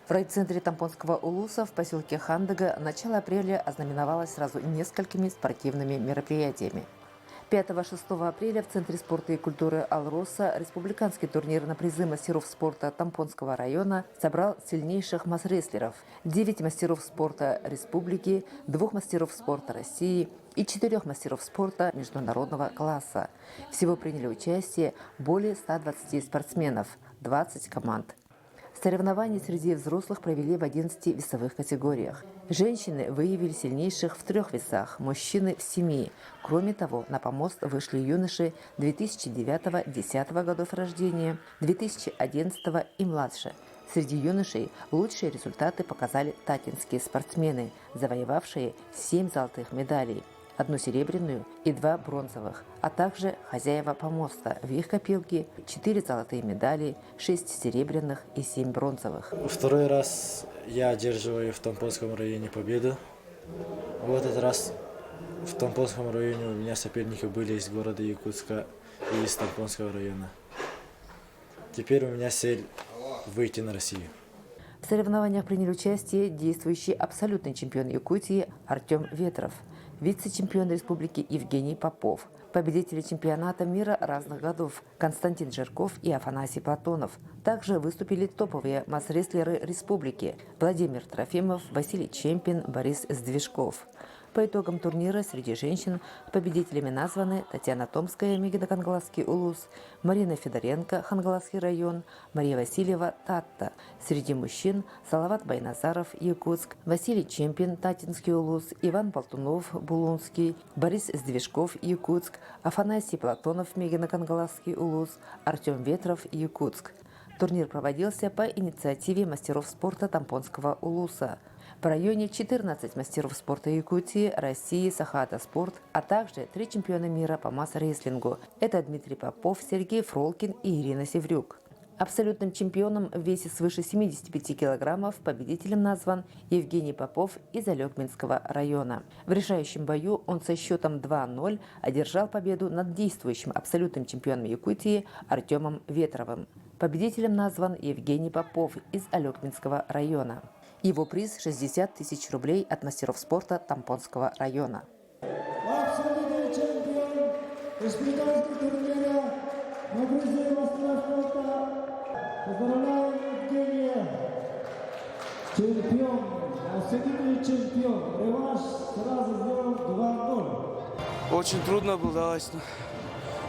В райцентре Тампонского улуса в поселке Хандага начало апреля ознаменовалось сразу несколькими спортивными мероприятиями. 5-6 апреля в Центре спорта и культуры «Алроса» республиканский турнир на призы мастеров спорта Тампонского района собрал сильнейших масс-рестлеров, 9 мастеров спорта республики, 2 мастеров спорта России и 4 мастеров спорта международного класса. Всего приняли участие более 120 спортсменов, 20 команд. Соревнования среди взрослых провели в 11 весовых категориях. Женщины выявили сильнейших в 3 весах, мужчины в 7. Кроме того, на помост вышли юноши 2009-2010 годов рождения, 2011 и младше. Среди юношей лучшие результаты показали татинские спортсмены, завоевавшие 7 золотых медалей, 1 серебряную и 2 бронзовых, а также хозяева помоста. В их копилке 4 золотые медали, 6 серебряных и 7 бронзовых. Второй раз я одерживаю в Тампонском районе победу. В этот раз в Тампонском районе у меня соперники были из города Якутска и из Тампонского района. Теперь у меня цель выйти на Россию. В соревнованиях приняли участие действующий абсолютный чемпион Якутии Артем Ветров, вице-чемпион республики Евгений Попов, победители чемпионата мира разных годов Константин Жирков и Афанасий Платонов. Также выступили топовые масс-рестлеры республики Владимир Трофимов, Василий Чемпин, Борис Сдвижков. По итогам турнира среди женщин победителями названы Татьяна Томская, Мегино-Кангаласский улус, Марина Федоренко, Хангаласский район, Мария Васильева, Татта. Среди мужчин Салават Байназаров, Якутск, Василий Чемпин, Татинский улус, Иван Болтунов, Булунский, Борис Сдвижков, Якутск, Афанасий Платонов, Мегино-Кангаласский улус, Артем Ветров, Якутск. Турнир проводился по инициативе мастеров спорта Тампонского улуса. В районе 14 мастеров спорта Якутии, России, Сахата спорт, а также 3 чемпиона мира по масс-рестлингу. Это Дмитрий Попов, Сергей Фролкин и Ирина Севрюк. Абсолютным чемпионом в весе свыше 75 килограммов победителем назван Евгений Попов из Алекминского района. В решающем бою он со счетом 2-0 одержал победу над действующим абсолютным чемпионом Якутии Артемом Ветровым. Победителем назван Евгений Попов из Алекминского района. Его приз – 60 тысяч рублей от мастеров спорта Тампонского района. Абсолютный чемпион республиканского турнира на призы мастеров спорта. Поздравляем Евгения! Чемпион, абсолютный чемпион. Реванш сразу сделал 2-0. Очень трудно было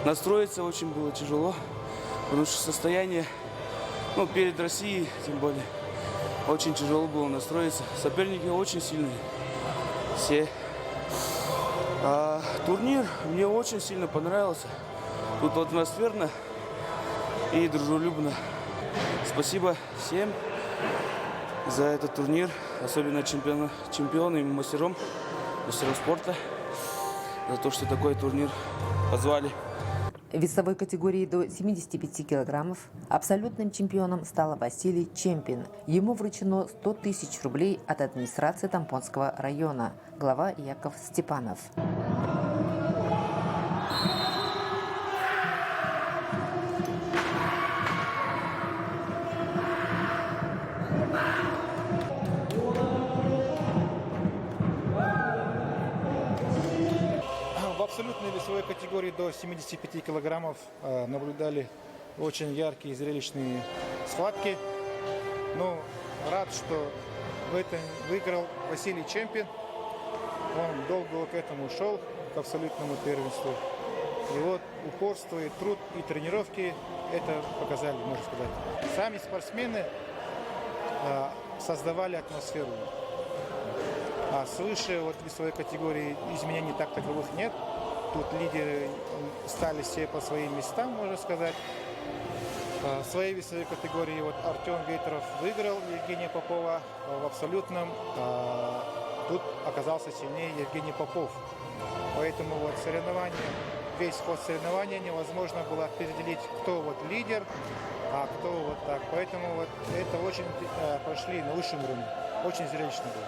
настроиться, очень было тяжело, потому что состояние, перед Россией, тем более, очень тяжело было настроиться. Соперники очень сильные, все. Турнир мне очень сильно понравился. Тут атмосферно и дружелюбно. Спасибо всем за этот турнир, особенно чемпионам и мастерам спорта, за то, что такой турнир позвали. В весовой категории до 75 килограммов абсолютным чемпионом стал Василий Чемпин. Ему вручено 100 тысяч рублей от администрации Тампонского района. Глава Яков Степанов. В абсолютной весовой категории до 75 килограммов наблюдали очень яркие зрелищные схватки. Рад, что в этом выиграл Василий Чемпин. Он долго к этому шел, к абсолютному первенству. И упорство, и труд, и тренировки это показали, можно сказать. Сами спортсмены создавали атмосферу. А свыше весовой категории изменений так таковых нет. Тут лидеры стали все по своим местам, можно сказать. В своей весовой категории Артем Ветров выиграл Евгения Попова. В абсолютном тут оказался сильнее Евгений Попов. Поэтому весь ход соревнования невозможно было определить, кто лидер, а кто так. Поэтому это очень прошли на высшем уровне. Очень зрелищно было.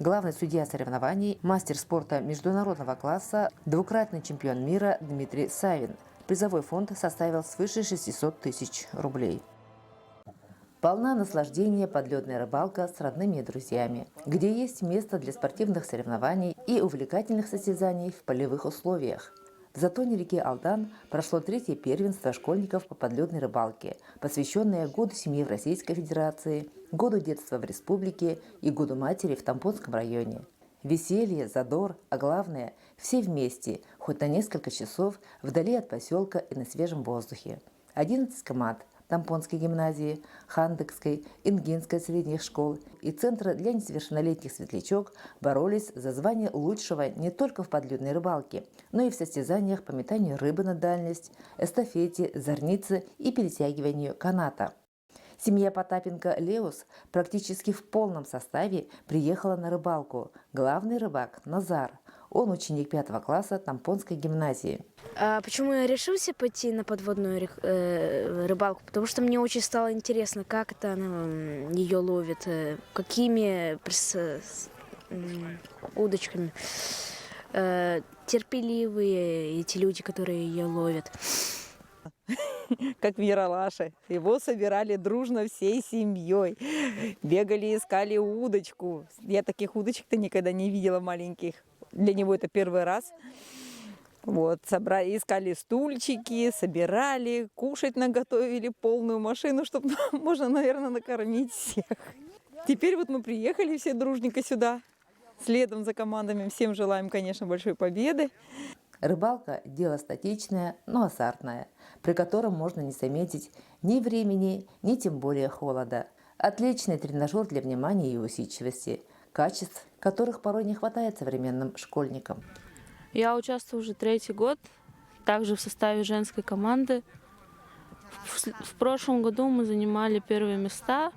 Главный судья соревнований, мастер спорта международного класса, двукратный чемпион мира Дмитрий Савин. Призовой фонд составил свыше 600 тысяч рублей. Полна наслаждения подледная рыбалка с родными и друзьями, где есть место для спортивных соревнований и увлекательных состязаний в полевых условиях. В затоне реки Алдан прошло третье первенство школьников по подледной рыбалке, посвященное Году семьи в Российской Федерации, Году детства в Республике и Году матери в Тамбонском районе. Веселье, задор, а главное – все вместе, хоть на несколько часов, вдали от поселка и на свежем воздухе. 11 команд Тамбонской гимназии, Хандекской, Ингинской средних школ и Центра для несовершеннолетних «Светлячок» боролись за звание лучшего не только в подледной рыбалке, но и в состязаниях по метанию рыбы на дальность, эстафете, зорнице и перетягиванию каната. Семья Потапенко Леус практически в полном составе приехала на рыбалку. Главный рыбак – Назар. Он ученик 5 класса Тамбонской гимназии. Почему я решился пойти на подводную рыбалку? Потому что мне очень стало интересно, как это она ее ловит, какими удочками. Терпеливые эти люди, которые ее ловят. Как в Яралаше. Его собирали дружно всей семьей. Бегали, искали удочку. Я таких удочек-то никогда не видела маленьких. Для него это первый раз. Вот, искали стульчики, собирали, кушать наготовили, полную машину, чтобы можно, наверное, накормить всех. Теперь вот мы приехали все дружненько сюда, следом за командами. Всем желаем, конечно, большой победы. Рыбалка – дело статичное, но азартное, при котором можно не заметить ни времени, ни тем более холода. Отличный тренажер для внимания и усидчивости, качеств, которых порой не хватает современным школьникам. Я участвую уже 3-й год, также в составе женской команды. В прошлом году мы занимали первые места,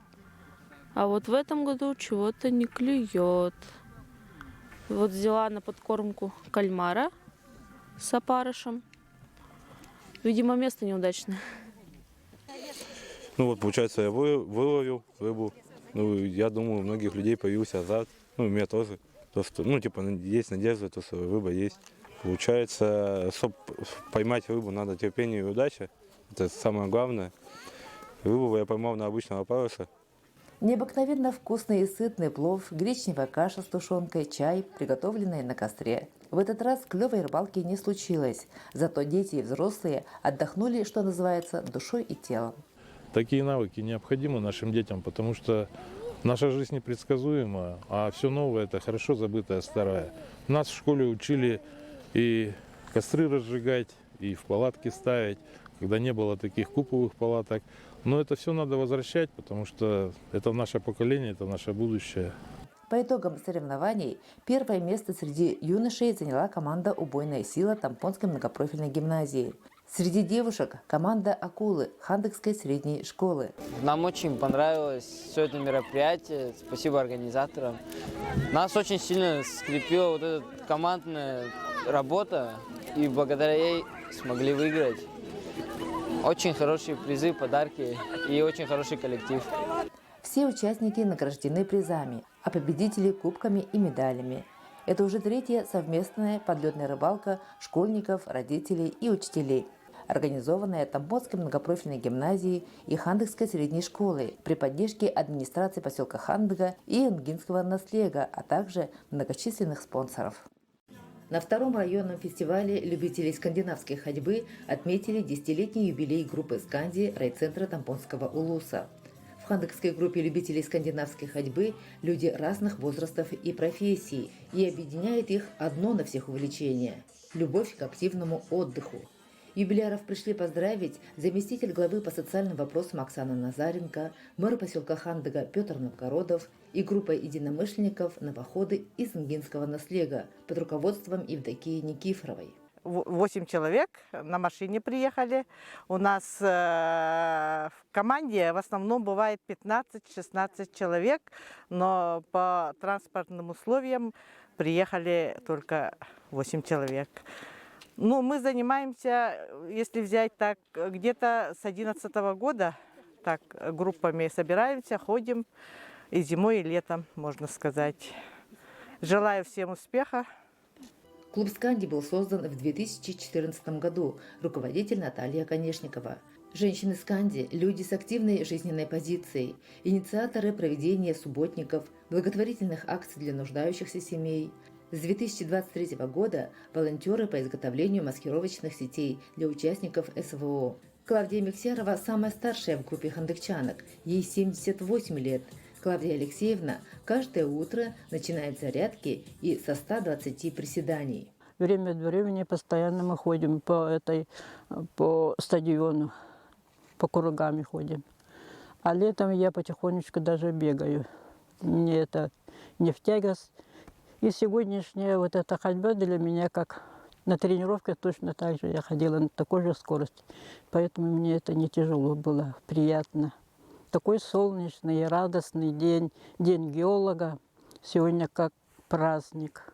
а вот в этом году чего-то не клюет. Вот взяла на подкормку кальмара с опарышем. Видимо, место неудачное. Ну вот, получается, я выловил рыбу. Ну, я думаю, у многих людей появился азарт. Ну, у меня тоже. То, что, ну, типа, есть надежда, то, что рыба есть. Получается, чтобы поймать рыбу, надо терпение и удача. Это самое главное. Рыбу я поймал на обычного опарыша. Необыкновенно вкусный и сытный плов, гречневая каша с тушенкой, чай, приготовленный на костре. В этот раз клевой рыбалки не случилось, зато дети и взрослые отдохнули, что называется, душой и телом. Такие навыки необходимы нашим детям, потому что наша жизнь непредсказуема, а все новое – это хорошо забытое старое. Нас в школе учили и костры разжигать, и в палатки ставить, когда не было таких куповых палаток. Но это все надо возвращать, потому что это наше поколение, это наше будущее. По итогам соревнований первое место среди юношей заняла команда «Убойная сила» Тамбонской многопрофильной гимназии. Среди девушек команда «Акулы» Хандекской средней школы. Нам очень понравилось все это мероприятие. Спасибо организаторам. Нас очень сильно скрепила вот эта командная работа, и благодаря ей смогли выиграть. Очень хорошие призы, подарки и очень хороший коллектив. Все участники награждены призами, а победители – кубками и медалями. Это уже 3-я совместная подледная рыбалка школьников, родителей и учителей, организованная Тамбонской многопрофильной гимназией и Хандекской средней школой при поддержке администрации поселка Хандыга и Ингинского наслега, а также многочисленных спонсоров. На 2-м районном фестивале любителей скандинавской ходьбы отметили 10-летний юбилей группы «Сканди» райцентра Тамбонского улуса. В хандекской группе любителей скандинавской ходьбы люди разных возрастов и профессий, и объединяет их одно на всех увлечение – любовь к активному отдыху. Юбиляров пришли поздравить заместитель главы по социальным вопросам Оксана Назаренко, мэр поселка Хандыга Петр Новгородов и группа единомышленников на походы из Ингинского наслега под руководством Евдокии Никифоровой. 8 человек на машине приехали. У нас в команде в основном бывает 15-16 человек, но по транспортным условиям приехали только 8 человек. Ну, мы занимаемся, если взять так, где-то с 2011 года, так, группами собираемся, ходим и зимой, и летом, можно сказать. Желаю всем успеха. Клуб «Сканди» был создан в 2014 году, руководитель Наталья Конешникова. Женщины Сканди – люди с активной жизненной позицией, инициаторы проведения субботников, благотворительных акций для нуждающихся семей. С 2023 года волонтеры по изготовлению маскировочных сетей для участников СВО. Клавдия Мексярова – самая старшая в группе хандыкчанок, ей 78 лет. Клавдия Алексеевна каждое утро начинает зарядки и со 120 приседаний. Время от времени постоянно мы ходим по стадиону, по кругам ходим. А летом я потихонечку даже бегаю. Мне это не в тягость. И сегодняшняя вот эта ходьба для меня как на тренировке точно так же. Я ходила на такой же скорости. Поэтому мне это не тяжело было, приятно. Такой солнечный и радостный день, день геолога. Сегодня как праздник.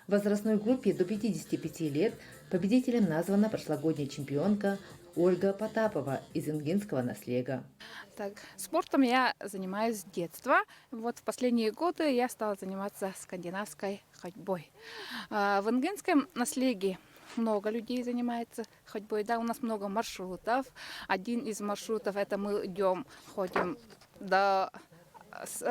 В возрастной группе до 55 лет победителем названа прошлогодняя чемпионка Ольга Потапова из Ингинского наслега. Так, спортом я занимаюсь с детства. Вот в последние годы я стала заниматься скандинавской ходьбой. В Ингинском наслеге много людей занимается ходьбой. Да, у нас много маршрутов. Один из маршрутов это мы ходим до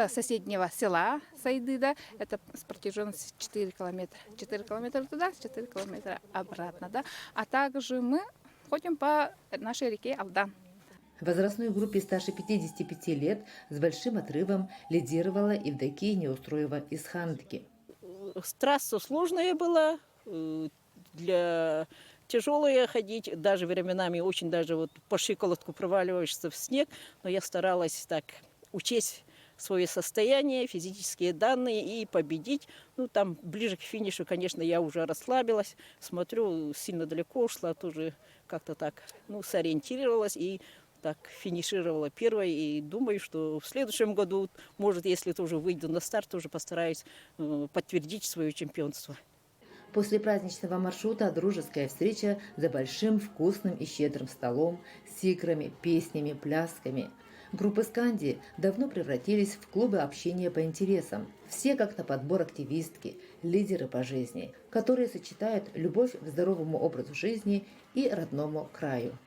соседнего села Сайды, да, это с протяженностью 4 километра. 4 километра туда, 4 километра обратно, да. А также мы ходим по нашей реке Алдан. В возрастной группе старше 55 лет с большим отрывом лидировала Евдокия Неустроева из Хандыки. Трасса сложная была, тяжелая ходить, даже временами очень даже вот по щиколотку проваливаешься в снег, но я старалась так учесть свое состояние, физические данные и победить. Ну, там ближе к финишу, конечно, я уже расслабилась, смотрю, сильно далеко ушла, тоже как-то так, сориентировалась и так финишировала первой. И думаю, что в следующем году, может, если тоже выйду на старт, тоже постараюсь подтвердить свое чемпионство. После праздничного маршрута дружеская встреча за большим, вкусным и щедрым столом с икрами, песнями, плясками. Группы Сканди давно превратились в клубы общения по интересам. Все как на подбор активистки, лидеры по жизни, которые сочетают любовь к здоровому образу жизни и родному краю.